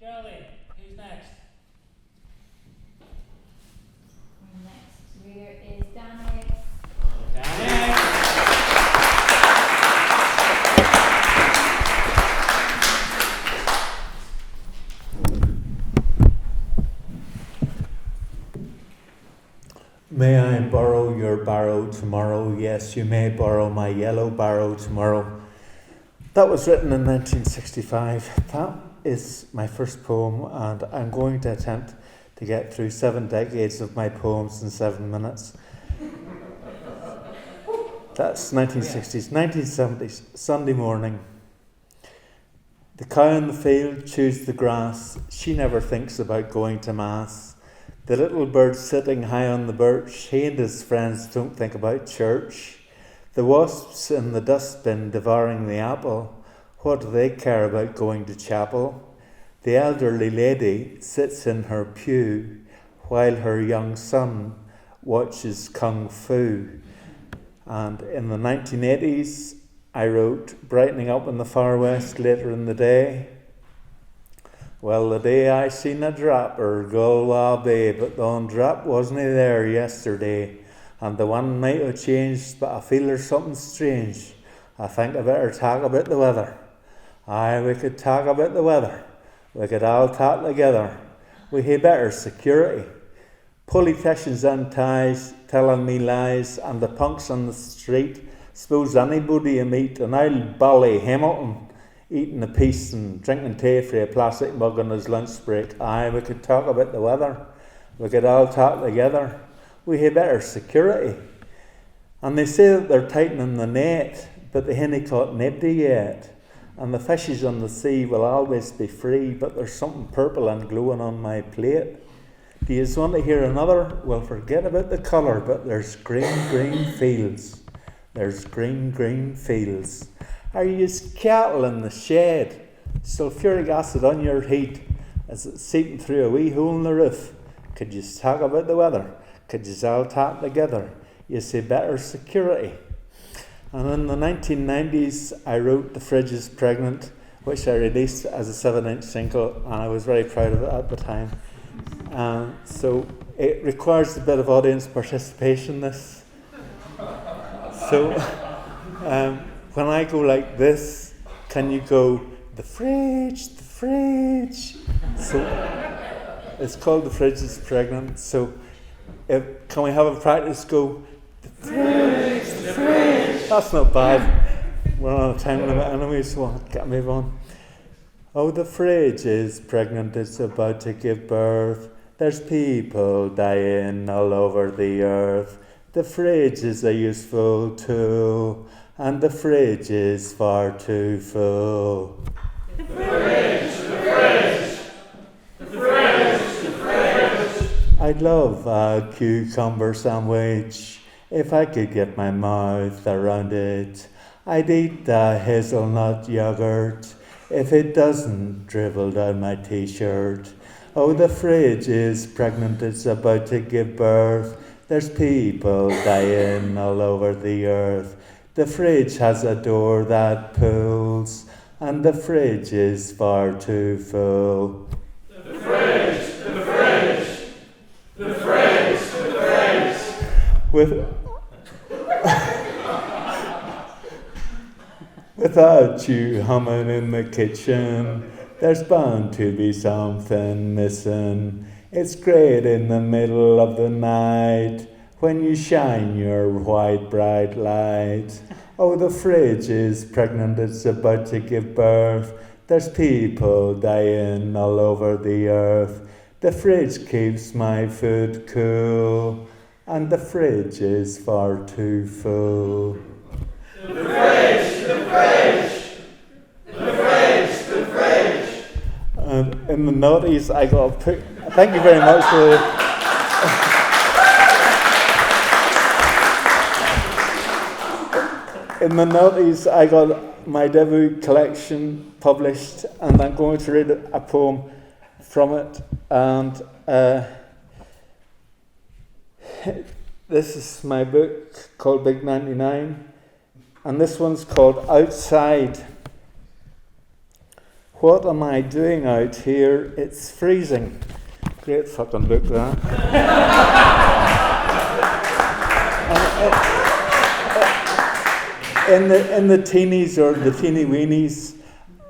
Shelley, who's next? Our next reader is Danny. Danny! May I borrow your barrow tomorrow? Yes, you may borrow my yellow barrow tomorrow. That was written in 1965. That is my first poem, and I'm going to attempt to get through 7 decades of my poems in 7 minutes. That's 1960s. 1970s, Sunday morning. The cow in the field chews the grass. She never thinks about going to mass. The little bird sitting high on the birch, he and his friends don't think about church. The wasps in the dustbin devouring the apple, what do they care about going to chapel? The elderly lady sits in her pew while her young son watches Kung Fu. And in the 1980s, I wrote, brightening up in the far west later in the day. Well, the day I seen a drapper Galway Bay, but the drap wasn't there yesterday. And the one might have changed, but I feel there's something strange. I think I better talk about the weather. Aye, we could talk about the weather. We could all talk together. We had better security. Politicians and ties telling me lies, and the punks on the street. Suppose anybody you meet, and I'll bally Hamilton, eating a piece and drinking tea from a plastic mug on his lunch break. Aye, we could talk about the weather. We could all talk together. We had better security. And they say that they're tightening the net, but they haven't caught nobody yet. And the fishes on the sea will always be free, but there's something purple and glowing on my plate. Do you want to hear another? Well, forget about the colour, but there's green, green fields. There's green, green fields. Are you cattle in the shed? Sulphuric acid on your heat as it's seeping through a wee hole in the roof. Could you talk about the weather? Could you all talk together? You say better security. And in the 1990s, I wrote The Fridge is Pregnant, which I released as a 7-inch single, and I was very proud of it at the time. So it requires a bit of audience participation, this. So when I go like this, can you go, the fridge, the fridge? So it's called The Fridge is Pregnant. So can we have a practice go, the fridge, the fridge? That's not bad. We're on a time limit anyway, so I'll get move on. Oh, the fridge is pregnant, it's about to give birth. There's people dying all over the earth. The fridge is a useful tool, and the fridge is far too full. The fridge, the fridge, the fridge, the fridge. I'd love a cucumber sandwich if I could get my mouth around it. I'd eat the hazelnut yogurt if it doesn't dribble down my t-shirt. Oh, the fridge is pregnant, it's about to give birth. There's people dying all over the earth. The fridge has a door that pulls, and the fridge is far too full. The fridge, the fridge, the fridge, the fridge. Without you humming in the kitchen, there's bound to be something missing. It's great in the middle of the night when you shine your white bright light. Oh, the fridge is pregnant, it's about to give birth. There's people dying all over the earth. The fridge keeps my food cool, and the fridge is far too full. The fridge, the fridge, the fridge, the fridge. And in the noughties, I got a pic. Thank you very much for the. In the noughties, I got my debut collection published, and I'm going to read a poem from it. And this is my book called Big 99, and this one's called Outside. What am I doing out here? It's freezing. Great fucking book, that. In the teenies or the teeny weenies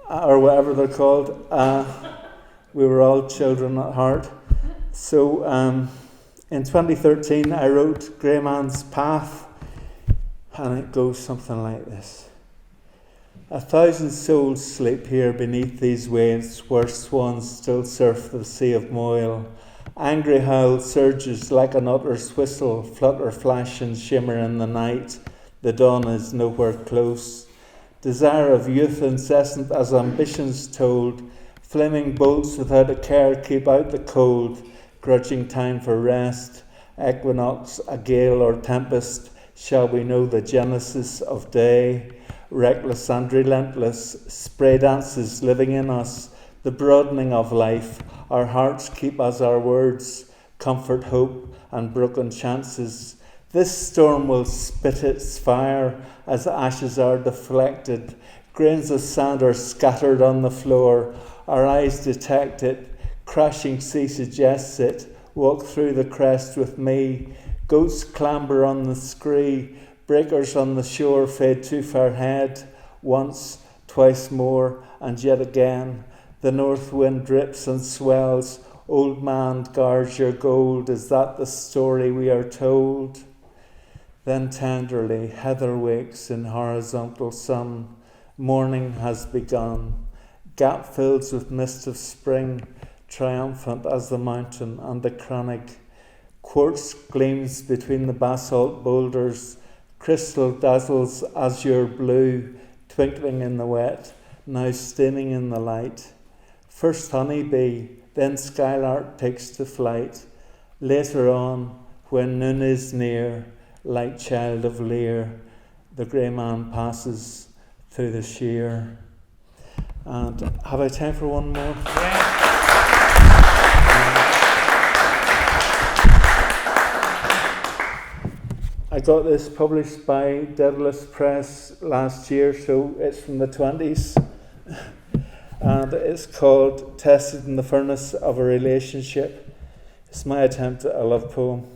or whatever they're called, we were all children at heart. So in 2013 I wrote Grey Man's Path, and it goes something like this. 1,000 souls sleep here beneath these waves where swans still surf the sea of Moyle. Angry howl surges like an otter's whistle, flutter, flash and shimmer in the night. The dawn is nowhere close. Desire of youth incessant as ambitions told. Flaming bolts without a care keep out the cold. Grudging time for rest. Equinox, a gale or tempest. Shall we know the genesis of day? Reckless and relentless, spray dances living in us. The broadening of life. Our hearts keep as our words. Comfort, hope and broken chances. This storm will spit its fire as ashes are deflected. Grains of sand are scattered on the floor. Our eyes detect it. Crashing sea suggests it. Walk through the crest with me. Goats clamber on the scree. Breakers on the shore fade too far ahead. Once, twice more, and yet again. The north wind drips and swells. Old man, guard your gold. Is that the story we are told? Then tenderly, heather wakes in horizontal sun. Morning has begun. Gap fills with mist of spring, triumphant as the mountain and the chronic. Quartz gleams between the basalt boulders. Crystal dazzles azure blue, twinkling in the wet, now staining in the light. First honeybee, then skylark takes to flight. Later on, when noon is near, like child of Lear, the grey man passes through the sheer. And have I time for one more? Yeah. I got this published by Daedalus Press last year, so it's from the 20s. And it's called Tested in the Furnace of a Relationship. It's my attempt at a love poem.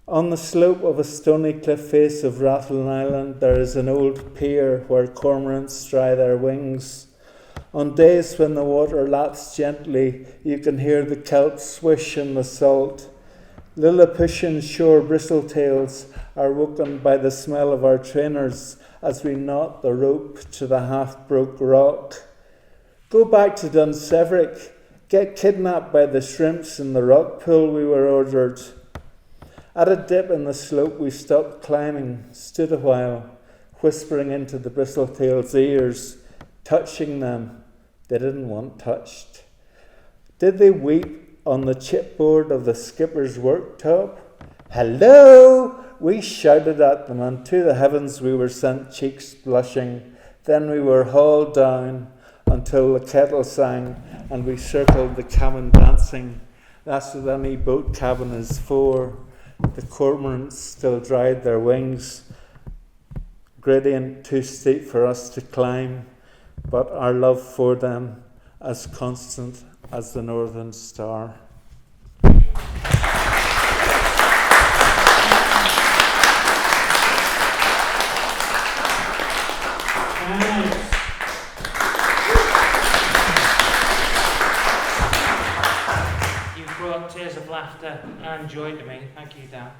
On the slope of a stony cliff face of Rathlin Island, there is an old pier where cormorants dry their wings. On days when the water laps gently, you can hear the kelp swish in the salt. Lilliputian shore bristletails are woken by the smell of our trainers as we knot the rope to the half-broke rock. Go back to Dunseverick, get kidnapped by the shrimps in the rock pool we were ordered. At a dip in the slope we stopped climbing, stood a while, whispering into the bristletails' ears, touching them. They didn't want touched. Did they weep on the chipboard of the skipper's worktop? Hello! We shouted at them, and to the heavens we were sent, cheeks blushing. Then we were hauled down until the kettle sang, and we circled the cabin dancing. That's what any boat cabin is for. The cormorants still dried their wings. Gradient too steep for us to climb, but our love for them as constant as the northern star. Thanks. You've brought tears of laughter and joy to me. Thank you, Dan.